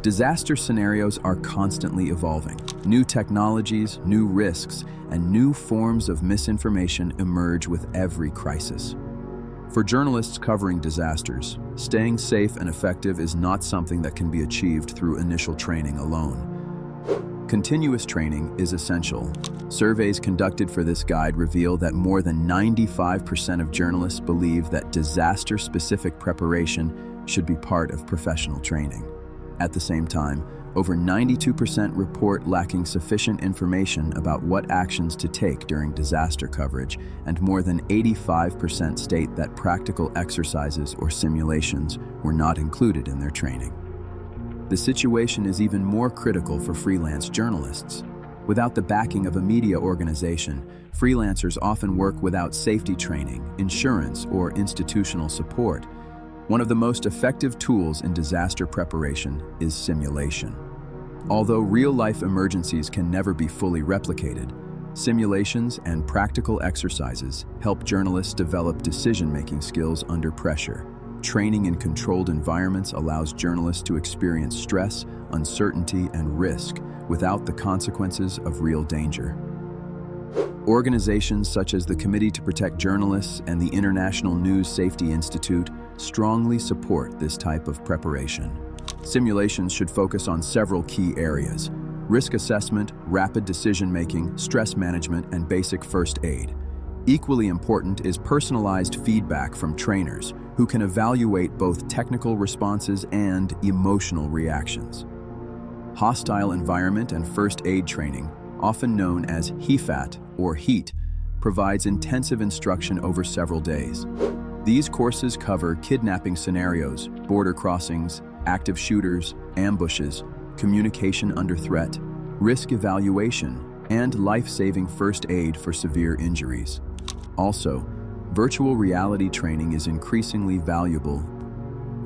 Disaster scenarios are constantly evolving. New technologies, new risks, and new forms of misinformation emerge with every crisis. For journalists covering disasters, staying safe and effective is not something that can be achieved through initial training alone. Continuous training is essential. Surveys conducted for this guide reveal that more than 95% of journalists believe that disaster-specific preparation should be part of professional training. At the same time, over 92% report lacking sufficient information about what actions to take during disaster coverage, and more than 85% state that practical exercises or simulations were not included in their training. The situation is even more critical for freelance journalists. Without the backing of a media organization, freelancers often work without safety training, insurance, or institutional support. One of the most effective tools in disaster preparation is simulation. Although real-life emergencies can never be fully replicated, simulations and practical exercises help journalists develop decision-making skills under pressure. Training in controlled environments allows journalists to experience stress, uncertainty, and risk without the consequences of real danger. Organizations such as the Committee to Protect Journalists and the International News Safety Institute strongly support this type of preparation. Simulations should focus on several key areas: risk assessment, rapid decision-making, stress management, and basic first aid. Equally important is personalized feedback from trainers who can evaluate both technical responses and emotional reactions. Hostile environment and first aid training, often known as HEFAT or HEAT, provides intensive instruction over several days. These courses cover kidnapping scenarios, border crossings, active shooters, ambushes, communication under threat, risk evaluation, and life-saving first aid for severe injuries. Also, virtual reality training is increasingly valuable.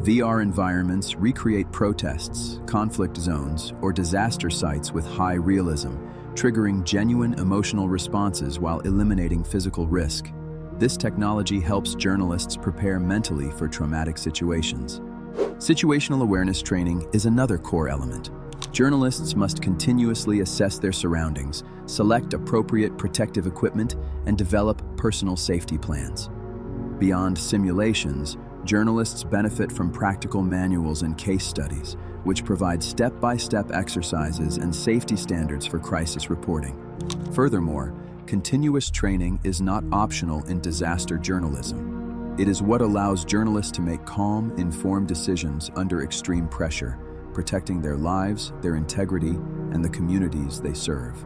VR environments recreate protests, conflict zones, or disaster sites with high realism, triggering genuine emotional responses while eliminating physical risk. This technology helps journalists prepare mentally for traumatic situations. Situational awareness training is another core element. Journalists must continuously assess their surroundings, select appropriate protective equipment, and develop personal safety plans. Beyond simulations, journalists benefit from practical manuals and case studies, which provide step-by-step exercises and safety standards for crisis reporting. Furthermore, continuous training is not optional in disaster journalism. It is what allows journalists to make calm, informed decisions under extreme pressure, protecting their lives, their integrity, and the communities they serve.